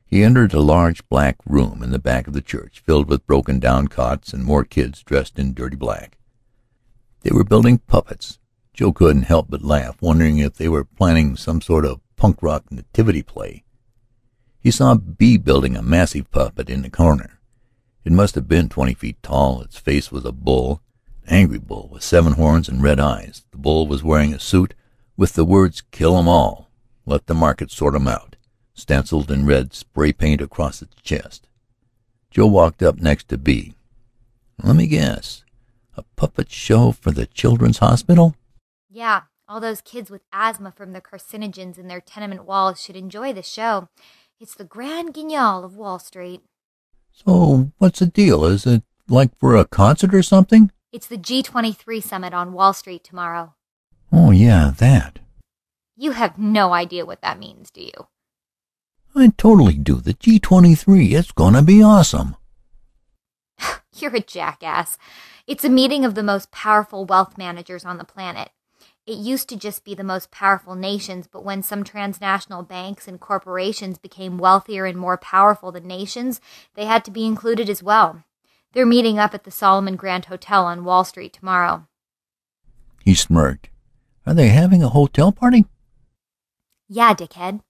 He entered a large black room in the back of the church, filled with broken-down cots and more kids dressed in dirty black. They were building puppets. Joe couldn't help but laugh, wondering if they were planning some sort of punk rock nativity play. He saw Bea building a massive puppet in the corner. It must have been 20 feet tall. Its face was a bull, an angry bull with 7 horns and red eyes. The bull was wearing a suit with the words "Kill 'em all, let the market sort 'em out," stenciled in red spray paint across its chest. Joe walked up next to Bea. "Let me guess. A puppet show for the children's hospital?" Yeah, all those kids with asthma from the carcinogens in their tenement walls should enjoy the show. It's the Grand Guignol of Wall Street. "So what's the deal? Is it like for a concert or something?" It's the G23 summit on Wall Street tomorrow. "Oh, yeah, that." You have no idea what that means, do you? "I totally do. The G23. It's gonna be awesome." You're a jackass. It's a meeting of the most powerful wealth managers on the planet. It used to just be the most powerful nations, but when some transnational banks and corporations became wealthier and more powerful than nations, they had to be included as well. They're meeting up at the Solomon Grand Hotel on Wall Street tomorrow. He smirked. "Are they having a hotel party?" Yeah, dickhead.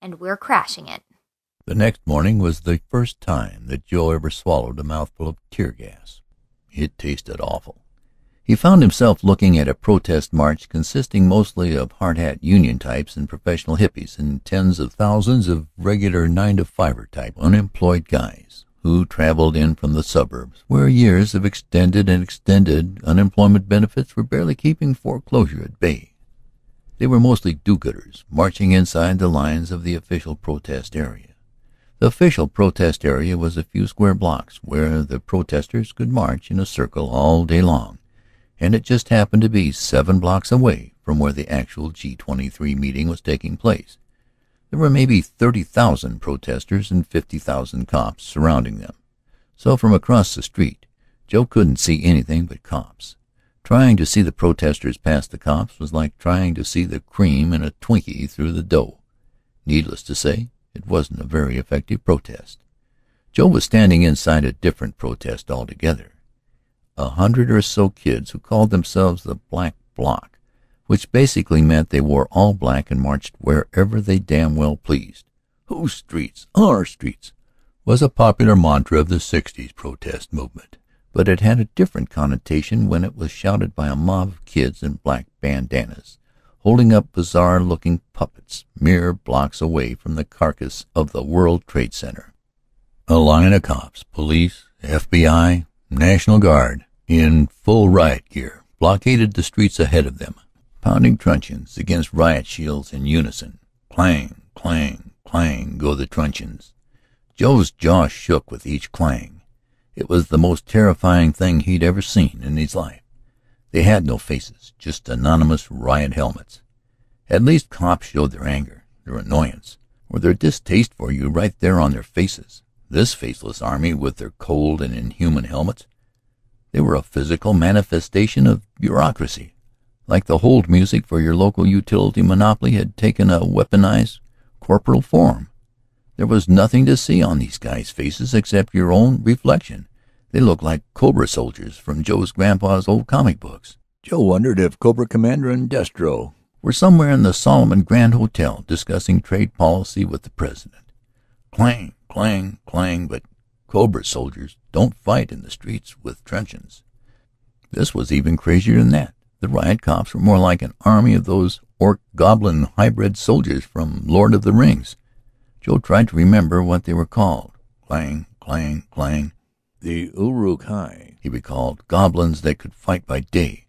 And we're crashing it. The next morning was the first time that Joe ever swallowed a mouthful of tear gas. It tasted awful. He found himself looking at a protest march consisting mostly of hard-hat union types and professional hippies and tens of thousands of regular 9-to-5er type unemployed guys who traveled in from the suburbs, where years of extended unemployment benefits were barely keeping foreclosure at bay. They were mostly do-gooders, marching inside the lines of the official protest area. The official protest area was a few square blocks where the protesters could march in a circle all day long, and it just happened to be 7 blocks away from where the actual G23 meeting was taking place. There were maybe 30,000 protesters and 50,000 cops surrounding them. So from across the street, Joe couldn't see anything but cops. Trying to see the protesters past the cops was like trying to see the cream in a Twinkie through the dough. Needless to say, it wasn't a very effective protest. Joe was standing inside a different protest altogether. 100 or so kids who called themselves the Black Bloc, which basically meant they wore all black and marched wherever they damn well pleased. "Whose streets? Our streets," was a popular mantra of the 60s protest movement, but it had a different connotation when it was shouted by a mob of kids in black bandanas, holding up bizarre-looking puppets mere blocks away from the carcass of the World Trade Center. A line of cops, police, FBI, National Guard, in full riot gear, blockaded the streets ahead of them, pounding truncheons against riot shields in unison. Clang, clang, clang go the truncheons. Joe's jaw shook with each clang. It was the most terrifying thing he'd ever seen in his life. They had no faces, just anonymous riot helmets. At least cops showed their anger, their annoyance, or their distaste for you right there on their faces. This faceless army with their cold and inhuman helmets, they were a physical manifestation of bureaucracy, like the hold music for your local utility monopoly had taken a weaponized corporal form. There was nothing to see on these guys' faces except your own reflection. They looked like Cobra soldiers from Joe's grandpa's old comic books. Joe wondered if Cobra Commander and Destro were somewhere in the Solomon Grand Hotel discussing trade policy with the president. Clang, clang, clang, but Cobra soldiers don't fight in the streets with truncheons. This was even crazier than that. The riot cops were more like an army of those orc-goblin hybrid soldiers from Lord of the Rings. Joe tried to remember what they were called. Clang, clang, clang. The Uruk-hai, he recalled, goblins that could fight by day.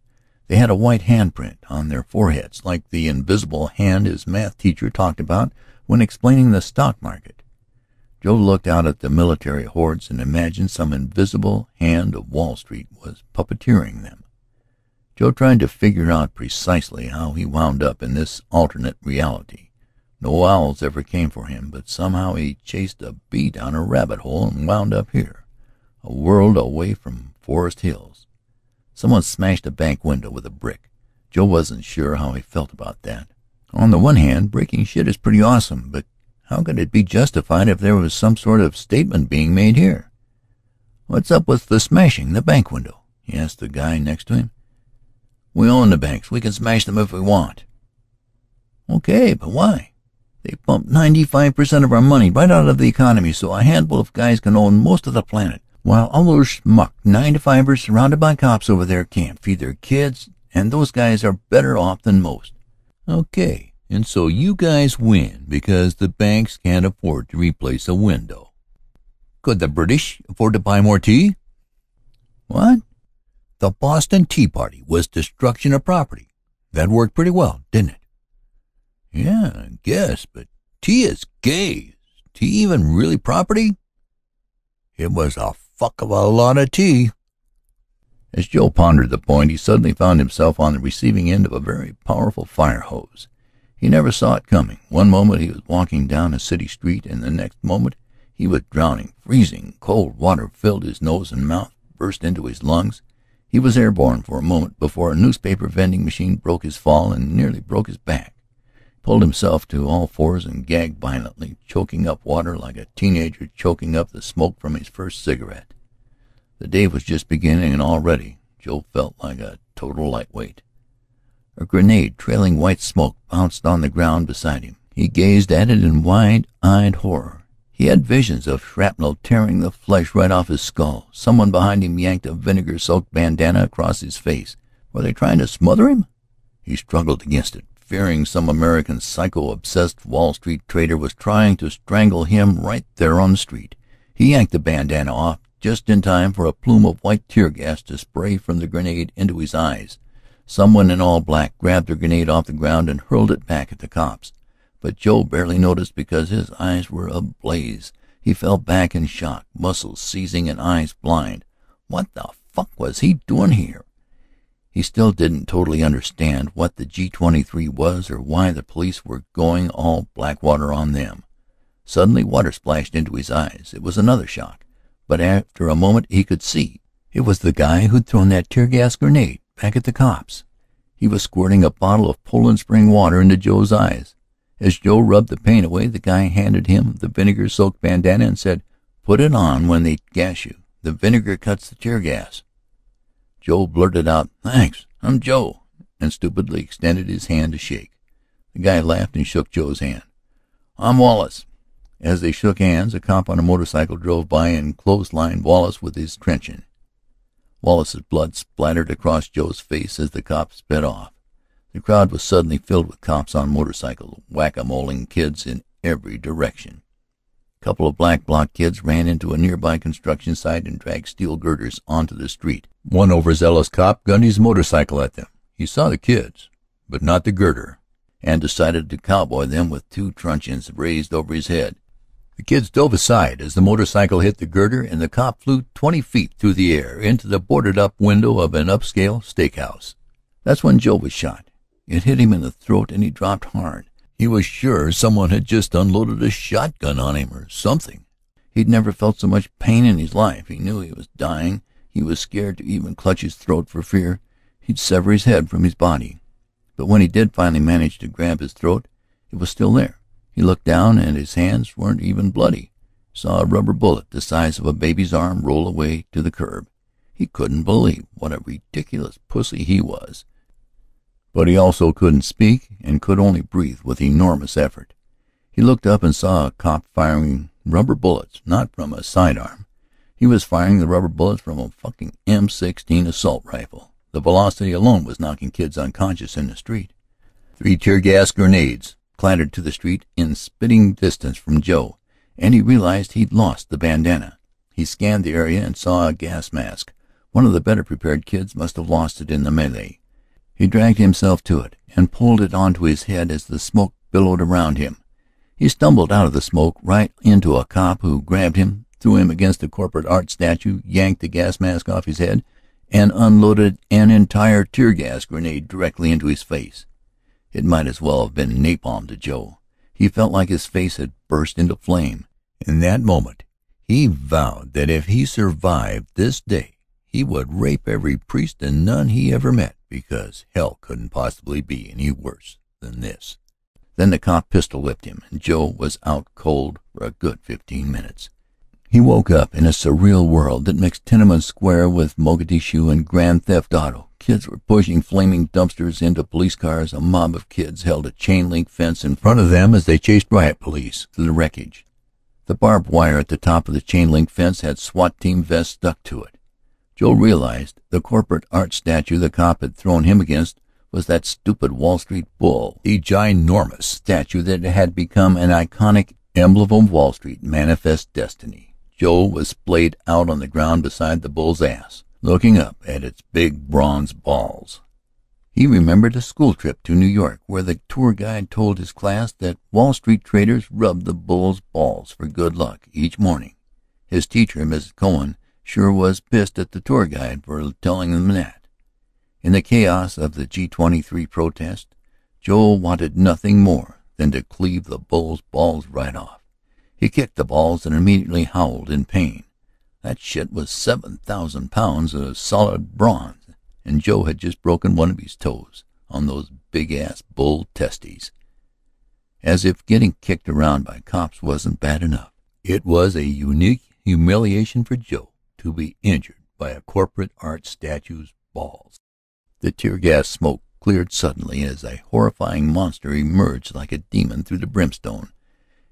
They had a white handprint on their foreheads, like the invisible hand his math teacher talked about when explaining the stock market. Joe looked out at the military hordes and imagined some invisible hand of Wall Street was puppeteering them. Joe tried to figure out precisely how he wound up in this alternate reality. No owls ever came for him, but somehow he chased a bee down a rabbit hole and wound up here, a world away from Forest Hills. Someone smashed a bank window with a brick. Joe wasn't sure how he felt about that. On the one hand, breaking shit is pretty awesome, but How could it be justified if there was some sort of statement being made here? "What's up with the smashing the bank window?" he asked the guy next to him. "We own the banks. We can smash them if we want." "Okay, but why? They pump 95% of our money right out of the economy so a handful of guys can own most of the planet, while all those schmuck 9-to-5ers surrounded by cops over there can't feed their kids, and those guys are better off than most." "Okay, and so you guys win because the banks can't afford to replace a window. Could the British afford to buy more tea?" "What?" "The Boston Tea Party was destruction of property. That worked pretty well, didn't it?" "Yeah, I guess, but tea is gay. Is tea even really property?" "It was a fuck of a lot of tea." As Joe pondered the point, he suddenly found himself on the receiving end of a very powerful fire hose. He never saw it coming. One moment he was walking down a city street, and the next moment he was drowning. Freezing cold water filled his nose and mouth, burst into his lungs. He was airborne for a moment before a newspaper vending machine broke his fall and nearly broke his back. Pulled himself to all fours and gagged violently, choking up water like a teenager choking up the smoke from his first cigarette. The day was just beginning, and already Joe felt like a total lightweight. A grenade trailing white smoke bounced on the ground beside him. He gazed at it in wide-eyed horror. He had visions of shrapnel tearing the flesh right off his skull. Someone behind him yanked a vinegar-soaked bandana across his face. Were they trying to smother him? He struggled against it, fearing some American psycho-obsessed Wall Street trader was trying to strangle him right there on the street. He yanked the bandana off just in time for a plume of white tear gas to spray from the grenade into his eyes. Someone in all black grabbed the grenade off the ground and hurled it back at the cops. But Joe barely noticed because his eyes were ablaze. He fell back in shock, muscles seizing and eyes blind. What the fuck was he doing here? He still didn't totally understand what the G-23 was or why the police were going all Blackwater on them. Suddenly water splashed into his eyes. It was another shock, but after a moment he could see. It was the guy who'd thrown that tear gas grenade back at the cops. He was squirting a bottle of Poland Spring water into Joe's eyes. As Joe rubbed the pain away, the guy handed him the vinegar-soaked bandana and said, "Put it on when they gas you. The vinegar cuts the tear gas." Joe blurted out, "Thanks, I'm Joe," and stupidly extended his hand to shake. The guy laughed and shook Joe's hand. "I'm Wallace." As they shook hands, a cop on a motorcycle drove by and clotheslined Wallace with his truncheon. Wallace's blood splattered across Joe's face as the cop sped off. The crowd was suddenly filled with cops on motorcycles, whack-a-moling kids in every direction. A couple of black bloc kids ran into a nearby construction site and dragged steel girders onto the street. One overzealous cop gunned his motorcycle at them. He saw the kids, but not the girder, and decided to cowboy them with two truncheons raised over his head. The kids dove aside as the motorcycle hit the girder, and the cop flew 20 feet through the air into the boarded-up window of an upscale steakhouse. That's when Joe was shot. It hit him in the throat, and he dropped hard. He was sure someone had just unloaded a shotgun on him or something. He'd never felt so much pain in his life. He knew he was dying. He was scared to even clutch his throat for fear he'd sever his head from his body. But when he did finally manage to grab his throat, it was still there. He looked down, and his hands weren't even bloody. Saw a rubber bullet the size of a baby's arm roll away to the curb. He couldn't believe what a ridiculous pussy he was. But he also couldn't speak and could only breathe with enormous effort. He looked up and saw a cop firing rubber bullets, not from a sidearm. He was firing the rubber bullets from a fucking M16 assault rifle. The velocity alone was knocking kids unconscious in the street. 3 tear gas grenades clattered to the street in spitting distance from Joe, and he realized he'd lost the bandana. He scanned the area and saw a gas mask. One of the better prepared kids must have lost it in the melee. He dragged himself to it and pulled it onto his head as the smoke billowed around him. He stumbled out of the smoke right into a cop who grabbed him, threw him against a corporate art statue, yanked the gas mask off his head, and unloaded an entire tear gas grenade directly into his face. It might as well have been napalm to Joe. He felt like his face had burst into flame. In that moment, he vowed that if he survived this day, he would rape every priest and nun he ever met, because hell couldn't possibly be any worse than this. Then the cop pistol-whipped him, and Joe was out cold for a good 15 minutes. He woke up in a surreal world that mixed Tiananmen Square with Mogadishu and Grand Theft Auto. Kids were pushing flaming dumpsters into police cars. A mob of kids held a chain-link fence in front of them as they chased riot police through the wreckage. The barbed wire at the top of the chain-link fence had SWAT team vests stuck to it. Joe realized the corporate art statue the cop had thrown him against was that stupid Wall Street bull, the ginormous statue that had become an iconic emblem of Wall Street, manifest destiny. Joe was splayed out on the ground beside the bull's ass, looking up at its big bronze balls. He remembered a school trip to New York where the tour guide told his class that Wall Street traders rubbed the bull's balls for good luck each morning. His teacher, Mrs. Cohen, sure was pissed at the tour guide for telling them that. In the chaos of the G23 protest, Joe wanted nothing more than to cleave the bull's balls right off. He kicked the balls and immediately howled in pain. That shit was 7,000 pounds of solid bronze, and Joe had just broken one of his toes on those big-ass bull testes. As if getting kicked around by cops wasn't bad enough, it was a unique humiliation for Joe to be injured by a corporate art statue's balls. The tear gas smoke cleared suddenly as a horrifying monster emerged like a demon through the brimstone.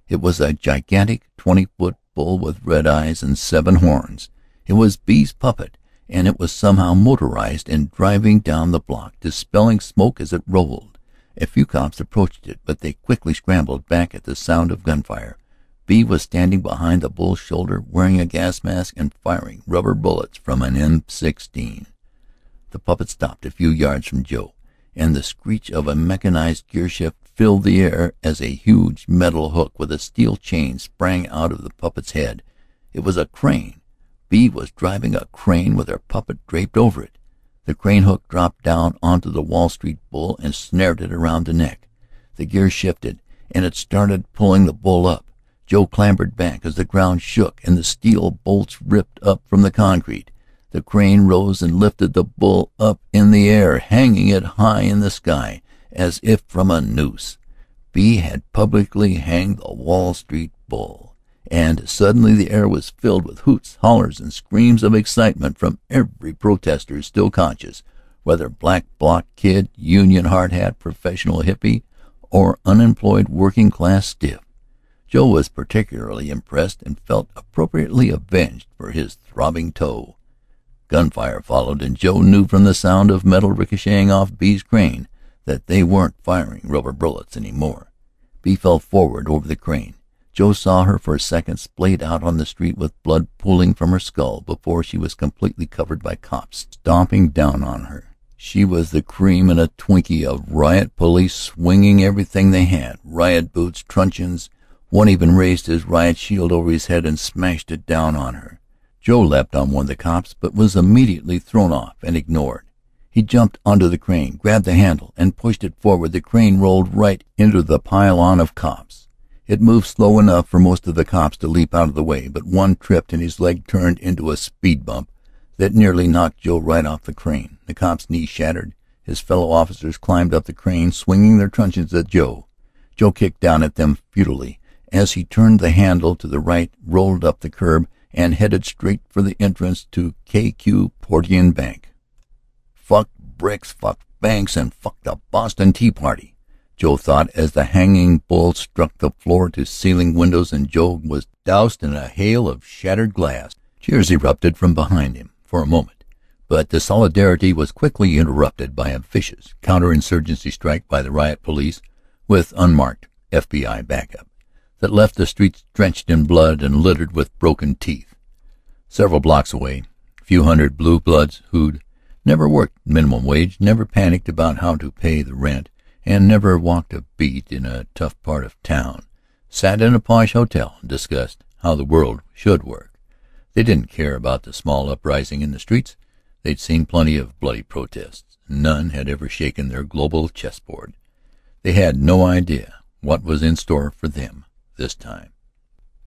It was a gigantic 20-foot bull with red eyes and 7 horns. It was B's puppet, and it was somehow motorized and driving down the block, dispelling smoke as it rolled. A few cops approached it, but they quickly scrambled back at the sound of gunfire. B was standing behind the bull's shoulder, wearing a gas mask and firing rubber bullets from an M16. The puppet stopped a few yards from Joe, and the screech of a mechanized gear shift filled the air as a huge metal hook with a steel chain sprang out of the puppet's head. It was a crane. B was driving a crane with her puppet draped over it. The crane hook dropped down onto the Wall Street bull and snared it around the neck. The gear shifted, and it started pulling the bull up. Joe clambered back as the ground shook and the steel bolts ripped up from the concrete. The crane rose and lifted the bull up in the air, hanging it high in the sky, as if from a noose. B had publicly hanged the Wall Street bull, and suddenly the air was filled with hoots, hollers, and screams of excitement from every protester still conscious, whether black bloc kid, union hard hat, professional hippie, or unemployed working-class stiff. Joe was particularly impressed and felt appropriately avenged for his throbbing toe. Gunfire followed, and Joe knew from the sound of metal ricocheting off B's crane that they weren't firing rubber bullets anymore. B fell forward over the crane. Joe saw her for a second splayed out on the street with blood pooling from her skull before she was completely covered by cops stomping down on her. She was the cream and a Twinkie of riot police swinging everything they had, riot boots, truncheons. One even raised his riot shield over his head and smashed it down on her. Joe leapt on one of the cops, but was immediately thrown off and ignored. He jumped onto the crane, grabbed the handle, and pushed it forward. The crane rolled right into the pile-on of cops. It moved slow enough for most of the cops to leap out of the way, but one tripped and his leg turned into a speed bump that nearly knocked Joe right off the crane. The cop's knee shattered. His fellow officers climbed up the crane, swinging their truncheons at Joe. Joe kicked down at them futilely as he turned the handle to the right, rolled up the curb, and headed straight for the entrance to KQ Portian Bank. Fuck bricks, fuck banks, and fuck the Boston Tea Party, Joe thought as the hanging bull struck the floor-to-ceiling windows and Joe was doused in a hail of shattered glass. Cheers erupted from behind him for a moment, but the solidarity was quickly interrupted by a vicious counterinsurgency strike by the riot police with unmarked FBI backup that left the streets drenched in blood and littered with broken teeth. Several blocks away, a few hundred blue bloods who'd never worked minimum wage, never panicked about how to pay the rent, and never walked a beat in a tough part of town, sat in a posh hotel and discussed how the world should work. They didn't care about the small uprising in the streets. They'd seen plenty of bloody protests. None had ever shaken their global chessboard. They had no idea what was in store for them this time.